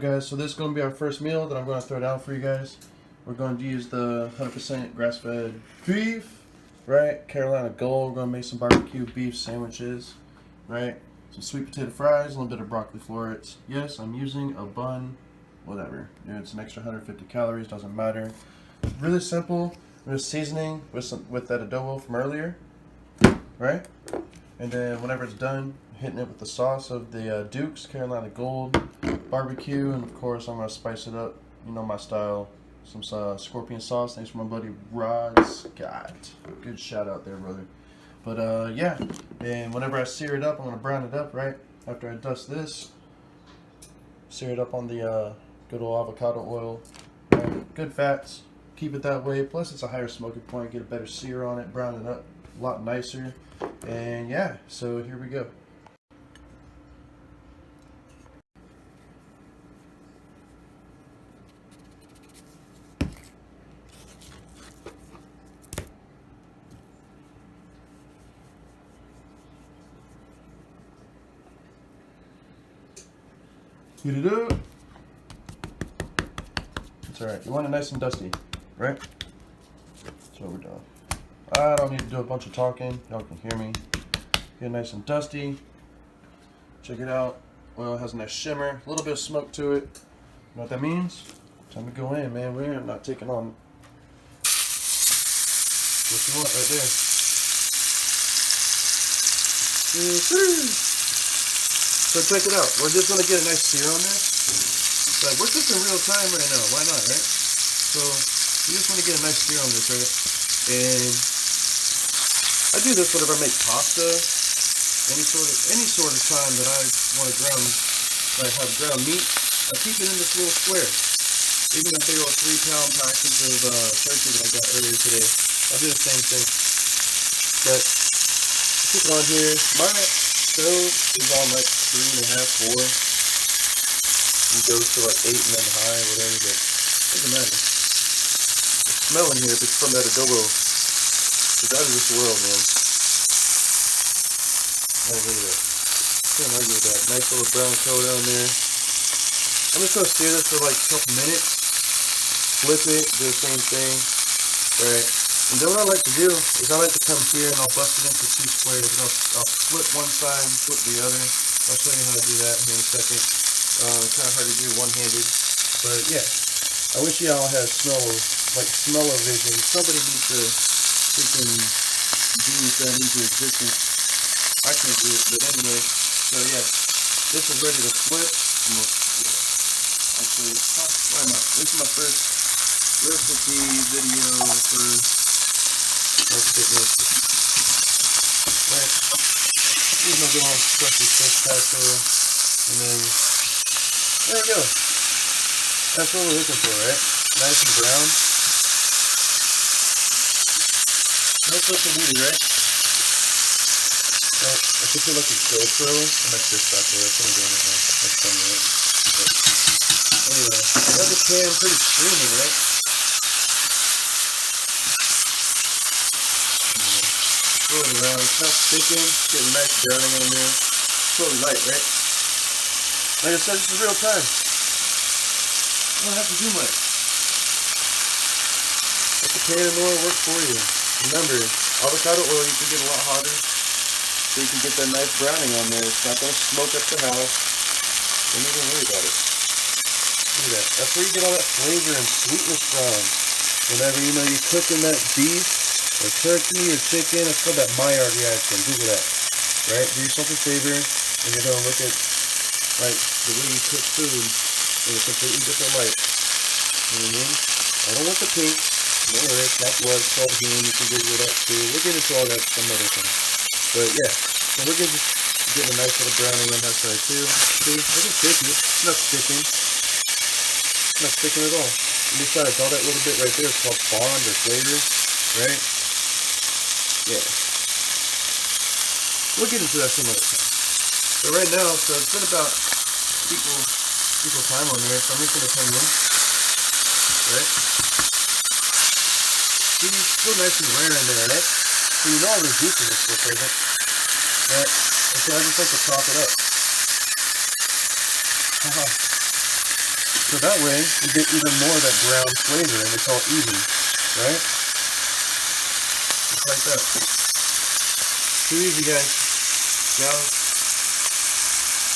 Guys, so this is going to be our first meal that I'm going to throw down for you guys. We're going to use the 100% grass-fed beef, right? Carolina Gold. We're going to make some barbecue beef sandwiches, right? Some sweet potato fries, a little bit of broccoli florets. Yes, I'm using a bun, whatever. You know, it's an extra 150 calories, doesn't matter. Really simple. We're just seasoning with that adobo from earlier, right? And then whenever it's done, hitting it with the sauce of the Duke's Carolina Gold barbecue, and of course I'm gonna spice it up. You know my style. Some scorpion sauce. Thanks for my buddy Rod Scott. Good shout out there, brother. But yeah, and whenever I sear it up, I'm gonna brown it up, right? After I dust this, sear it up on the good old avocado oil. Right? Good fats. Keep it that way. Plus, it's a higher smoking point. Get a better sear on it. Brown it up a lot nicer. And yeah, so here we go. Heat it up. It's alright. You want it nice and dusty, right? That's what we're doing. I don't need to do a bunch of talking. Y'all can hear me. Get it nice and dusty. Check it out. Oil has a nice shimmer. A little bit of smoke to it. You know what that means? Time to go in, man. We're not taking on what you want right there. So check it out. We're just gonna get a nice sear on this. Like we're cooking real time right now. Why not, right? So we just want to get a nice sear on this, right? And I do this whenever I make pasta. Any sort of time that I want to have ground meat, I keep it in this little square. Even if they go a 3-pound package of turkey that I got earlier today, I'll do the same thing. But keep it on here. My stove is on like 3.5, 4. It goes to like 8 and then high, whatever, but it doesn't matter. The smell in here, if it's from that adobo, it's out of this world, man. Oh, look at that. Can't argue with that. Nice little brown color on there. I'm just gonna sear this for like a couple minutes. Flip it, do the same thing. Alright. And then what I like to do is I like to come here and I'll bust it into 2 squares. And I'll flip one side, flip the other. I'll show you how to do that here in a second. It's kind of hard to do one-handed. But yeah. I wish y'all had smell-o-vision. Somebody needs to freaking genius that into existence. I can't do it, but anyway. So yeah. This is ready to flip. Actually, why not? This is my first recipe video for health fitness. Right. Use my good old trusty fish taco, and then there we go. That's what we're looking for, right? Nice and brown. Nice looking beauty, right? So, I should feel like a GoPro on my fish taco. That's what I'm doing right now. That's funny, right? But anyway, I got the pan pretty streaming, right? Throw it around, it's not sticking, get a nice browning on there. It's totally light, right? Like I said, this is real time. I don't have to do much. Let the pan and oil work for you. Remember, avocado oil you can get a lot hotter, so you can get that nice browning on there. It's not going to smoke up the house. Don't even worry about it. Look at that. That's where you get all that flavor and sweetness from. Whenever you're cooking that beef, or turkey, or chicken, it's called that Maillard reaction. Google that. Right? Do yourself a favor, and you're going to look at like the way you cook food in a completely different light. You know what I mean? I don't want the pink. Don't worry, it's not blood, it's called heme. You can Google that too. We'll get into all that some other time. But yeah, so we're going to get a nice little browning on that side too. See, I can shake it. It's not sticking. It's not sticking at all. And besides, all that little bit right there is called bond or flavor, right? Yeah. We'll get into that some other time. But right now, so it's been about equal time on there, so I'm just going to come in. Right? See, it's still nice and rare in there, right? So you know all the juices are still present. Right? And so I just like to chop it up. So that way, you get even more of that brown flavor, and it's all even, right? Just like that. Too easy, guys. Now,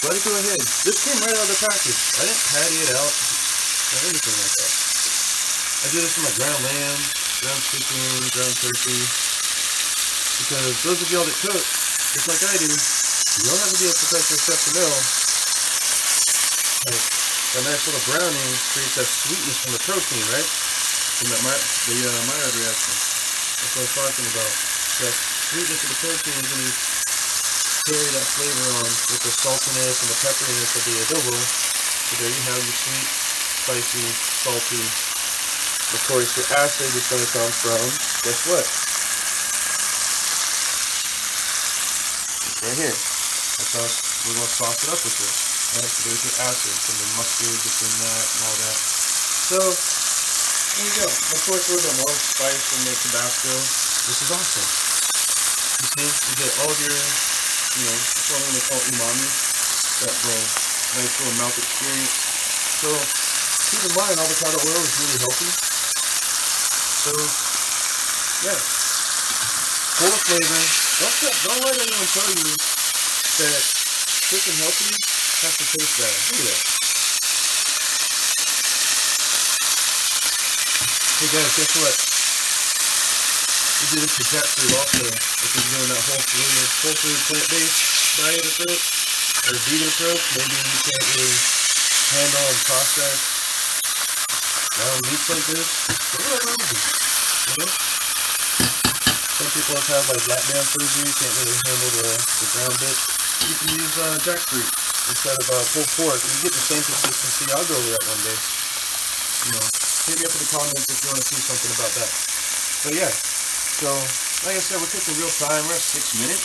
let it go ahead. This came right out of the package. I didn't patty it out or anything like that. I do this with my ground lamb, ground chicken, ground turkey. Because those of y'all that cook, just like I do, you don't have to be a professional chef to know. Like, that nice little browning creates that sweetness from the protein, right? From that Maillard reaction. That's what I was talking about. That sweetness of the protein is going to carry that flavor on with the saltiness and the pepperiness of the adobo. So there you have your sweet, spicy, salty. Of course, your acid is going to come from, guess what? It's right here. That's how we're going to sauce it up with this. Right? So there's your acid from the mustard, between that and all that. So, there you go. Of course, a little bit more spice from the Tabasco. This is awesome. You see, you get all of your, that's what I'm going to call umami. That nice little mouth experience. So, keep in mind, avocado oil is really healthy. So, yeah. Full of flavor. Don't let anyone tell you that chicken healthy has to taste bad. Do that. Hey guys, guess what? We do this for jackfruit also. If you're doing that whole food plant-based diet approach or vegan approach, maybe you can't really handle and process meats like this. What do I know? Some people have had like lap band surgery, can't really handle the ground bit. You can use jackfruit instead of pulled pork, and you get the same consistency. I'll go over that one day. Hit me up in the comments if you want to see something about that. But yeah, so like I said, we're cooking real time. We're at 6 minutes.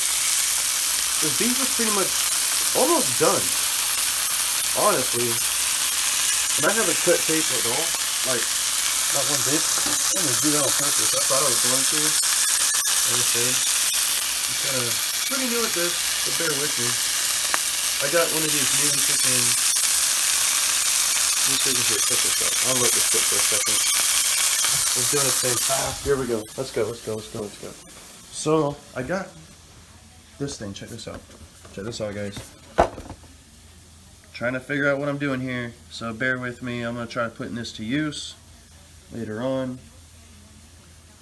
The beef is pretty much almost done. Honestly, and I haven't cut tape at all. Like, not one bit. I'm gonna do that on purpose. I thought I was going to. Like I said, I'm kind of pretty new at this, so bear with me. I got one of these new chicken. Let me see here. Check this out. I'll let this sit for a second. Let's do it at the same time. Here we go. Let's go. So I got this thing. Check this out. Check this out, guys. Trying to figure out what I'm doing here, so bear with me. I'm gonna try putting this to use later on.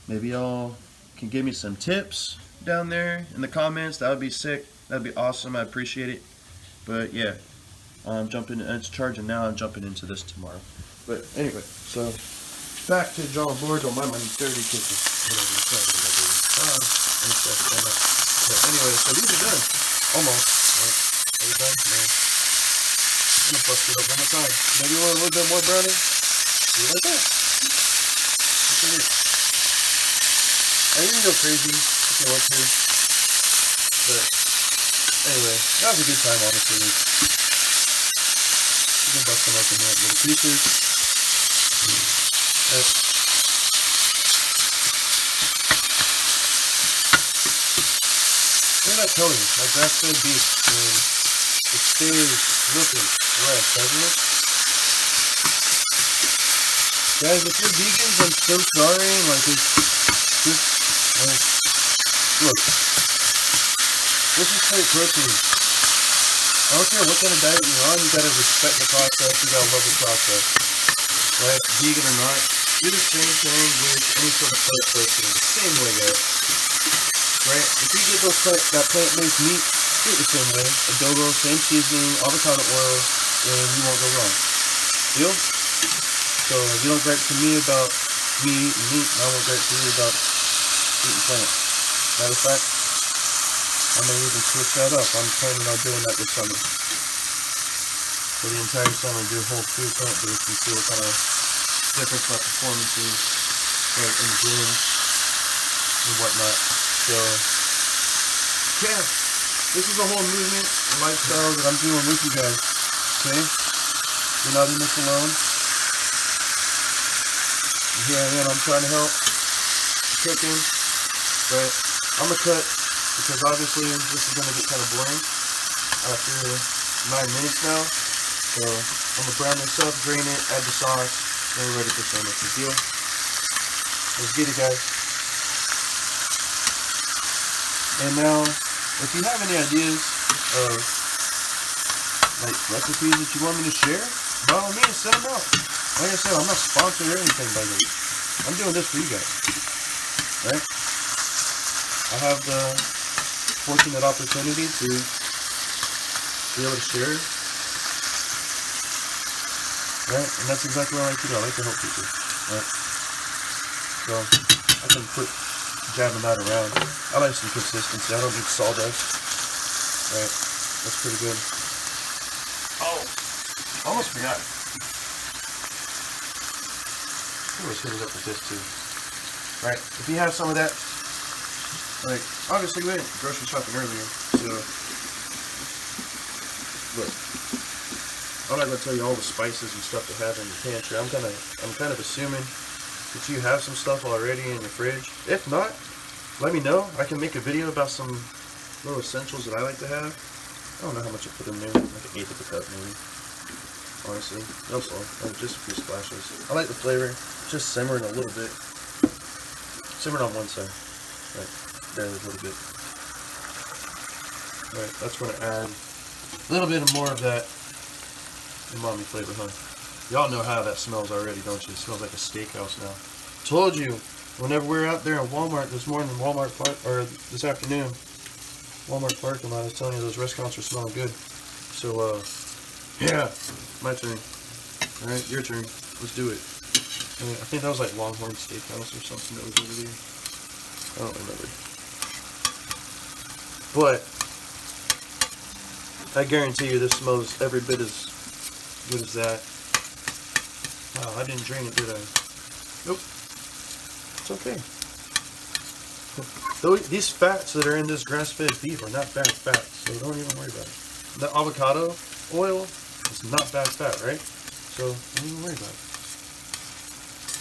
Maybe y'all can give me some tips down there in the comments. That would be sick. That'd be awesome. I appreciate it. But yeah, I'm jumping. It's charging now. I'm jumping into this tomorrow. But anyway, so back to the drawing board. Don't mind my dirty kitchen. But anyway, so these are done. Almost. Right? Are we done? No. I'm gonna bust it up one more time. Maybe you want a little bit more brownie? Do it like that. Look at it. And you can go crazy if you want to. But anyway, that was a good time, honestly. You can bust them up in little pieces. What did I tell you? My grass-fed beef, it stays looking fresh, doesn't it? Guys, if you're vegans, I'm so sorry. Like, it's just, look, this is straight protein. I don't care what kind of diet you're on, you gotta respect the process, you gotta love the process. Right? Vegan or not, do the same thing with any sort of plant protein. Same way, guys. Right? If you get that plant-based meat, do it the same way. Adobo, same seasoning, avocado oil, and you won't go wrong. Deal? So you don't gripe to me about meat, and I won't gripe to you about meat and plant. Matter of fact, I'm going to even switch that up. I'm planning on doing that this summer. For the entire summer, do whole food plant-based and see what kind of difference my performance is right in the gym and whatnot. So, yeah, this is a whole movement and lifestyle that I'm doing with you guys. Okay? You're not in this alone. Here I am, I'm trying to help. Cooking. But I'm going to cut because obviously this is going to get kind of boring after 9 minutes now. So I'm gonna brown this up, drain it, add the sauce, and we're ready for sandwiches. Deal? Let's get it, guys. And now, if you have any ideas of like recipes that you want me to share, by all means, send them out. Like I said, I'm not sponsored or anything by this. I'm doing this for you guys, right? I have the fortunate opportunity to be able to share, right? And that's exactly what I like to do. I like to help people, right? So I can quit jabbing that around. I like some consistency. I don't need sawdust, right? That's pretty good. Oh, almost forgot. Let's hit it up with this too, right? If you have some of that, like obviously we went grocery shopping earlier, so look, I'm not gonna tell you all the spices and stuff to have in your pantry. I'm kind of assuming that you have some stuff already in your fridge. If not, let me know. I can make a video about some little essentials that I like to have. I don't know how much I put in there, like an eighth of a cup maybe. Honestly, that's all. Like just a few splashes. I like the flavor. Just simmering a little bit. Simmering on one side. Right, barely a little bit. Right, that's going to add a little bit more of that umami flavor, huh? Y'all know how that smells already, don't you? It smells like a steakhouse now. Told you, whenever we were out there in Walmart this morning, this afternoon, Walmart parking lot, I was telling you those restaurants are smelling good. So, yeah, my turn. Alright, your turn. Let's do it. I think that was like Longhorn Steakhouse or something that was over there. I don't remember. But I guarantee you this smells every bit as good as that. Wow, I didn't drain it, did I? Nope. It's okay. These fats that are in this grass-fed beef are not bad fats, so don't even worry about it. The avocado oil is not bad fat, right? So don't even worry about it.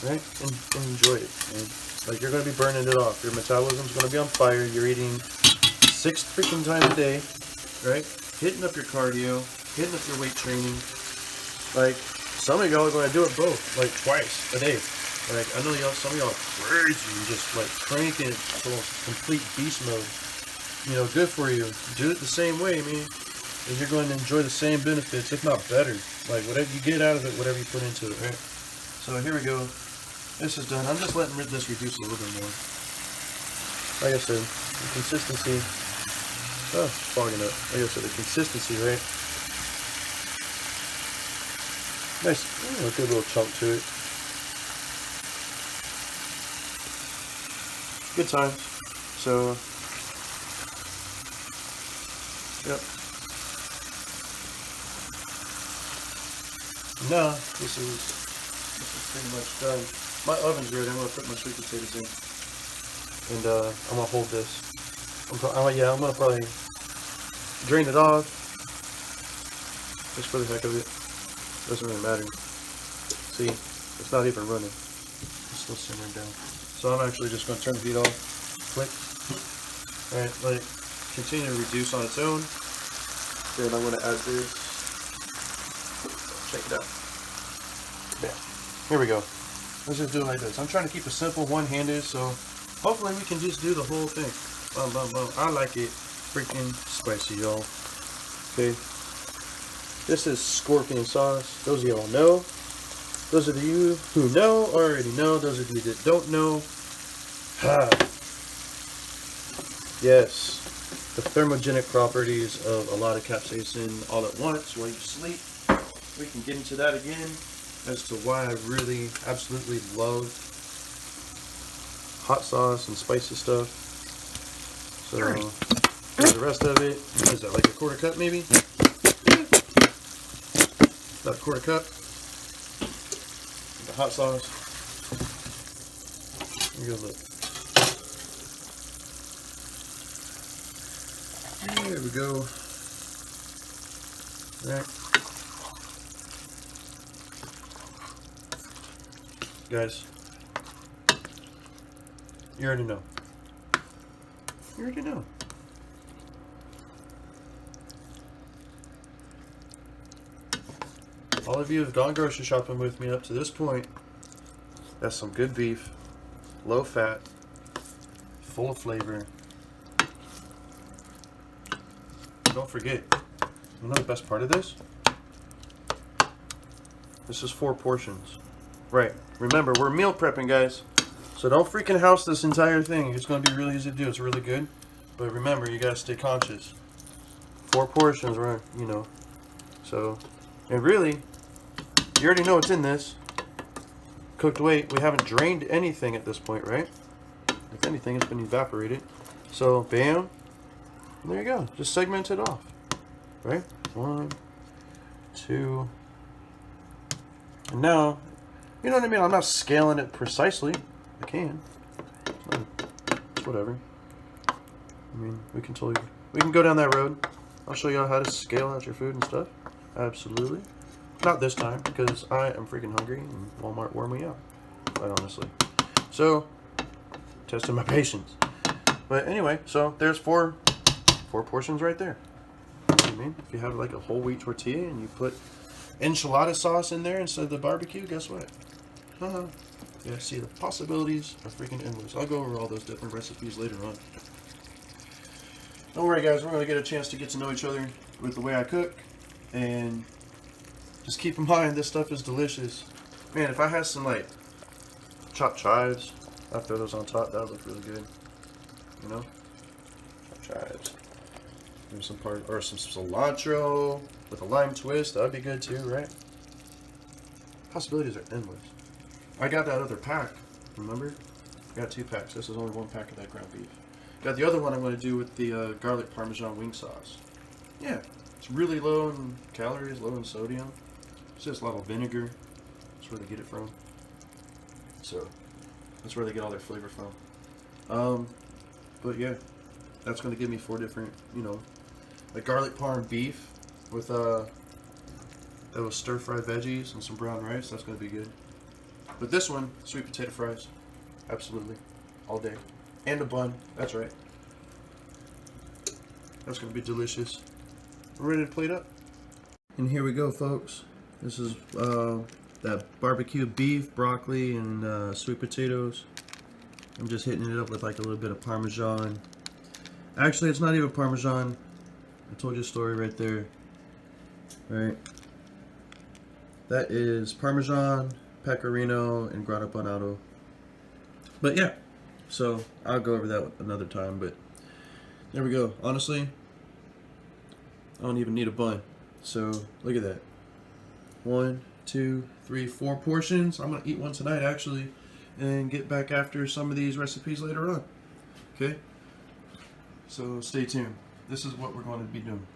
Right? And enjoy it, man. Like, you're going to be burning it off. Your metabolism's going to be on fire. You're eating 6 freaking times a day, right? Hitting up your cardio, hitting up your weight training. Like, some of y'all are going to do it both, like twice a day. Like, I know some of y'all are crazy, just like cranking it to complete beast mode. You know, good for you. Do it the same way, man. And you're going to enjoy the same benefits, if not better. Like, whatever you get out of it, whatever you put into it, right? So here we go. This is done. I'm just letting this reduce a little bit more. Like I said, the consistency. Oh, it's fogging up. Like I said, the consistency, right? Nice. Oh, a good little chunk to it. Good times. So, yep. Now, this is pretty much done. My oven's ready. I'm going to put my sweet potatoes in. And I'm going to hold this. I'm going to probably drain it off. Just for the heck of it. Doesn't really matter. See, it's not even running. It's still simmering down. So I'm actually just going to turn the heat off. Click. Alright, let it continue to reduce on its own. Then I'm going to add this. Check it out. Yeah. Here we go. Let's just do it like this. I'm trying to keep it simple, one-handed, so hopefully we can just do the whole thing. Bum, bum, bum. I like it freaking spicy, y'all. Okay. This is scorpion sauce. Those of y'all know. Those of you who know already know. Those of you that don't know. Yes. The thermogenic properties of a lot of capsaicin all at once while you sleep. We can get into that again as to why I really absolutely love hot sauce and spicy stuff. So here's the rest of it. What is that, like a quarter cup maybe? About a quarter cup. The hot sauce. Here you go, look. There we go. All right. Guys, you already know. You already know. all of you have gone grocery shopping with me up to this point. That's some good beef, low fat, full of flavor. Don't forget, you know the best part of this? This is 4 portions. Right, remember, we're meal prepping, guys. So don't freaking house this entire thing. It's going to be really easy to do. It's really good. But remember, you got to stay conscious. 4 portions, right? You know. So, and really, you already know what's in this. Cooked weight. We haven't drained anything at this point, right? If anything, it's been evaporated. So, bam. And there you go. Just segment it off. Right? 1, 2. And now, you know what I mean? I'm not scaling it precisely. I can. It's whatever. I mean, we can go down that road. I'll show you how to scale out your food and stuff. Absolutely. Not this time, because I am freaking hungry and Walmart wore me out, quite honestly. So, testing my patience. But anyway, so there's four portions right there. You know what I mean? If you have like a whole wheat tortilla and you put enchilada sauce in there instead of the barbecue, guess what? Yeah, see, the possibilities are freaking endless. I'll go over all those different recipes later on. Don't worry, guys. We're going to get a chance to get to know each other with the way I cook. And just keep in mind, this stuff is delicious. Man, if I had some, like, chopped chives, I'd throw those on top. That would look really good. You know? Chopped chives. Maybe some cilantro with a lime twist. That would be good, too, right? Possibilities are endless. I got that other pack, remember? I got 2 packs. This is only 1 pack of that ground beef. Got the other one I'm going to do with the garlic Parmesan wing sauce. Yeah, it's really low in calories, low in sodium. It's just a lot of vinegar. That's where they get it from. So, that's where they get all their flavor from. But yeah, that's going to give me 4 different, you know, like garlic parm beef with those stir-fried veggies and some brown rice. That's going to be good. But this one, sweet potato fries. Absolutely. All day. And a bun. That's right. That's going to be delicious. We're ready to plate up. And here we go, folks. This is that barbecue beef, broccoli, and sweet potatoes. I'm just hitting it up with like a little bit of Parmesan. Actually, it's not even Parmesan. I told you a story right there. Right. That is Parmesan, Pecorino, and Grana Padano. But yeah, so I'll go over that another time. But there we go. Honestly, I don't even need a bun. So look at that. 1, 2, 3, 4 portions. I'm gonna eat one tonight actually, and get back after some of these recipes later on. Okay. So stay tuned. This is what we're going to be doing.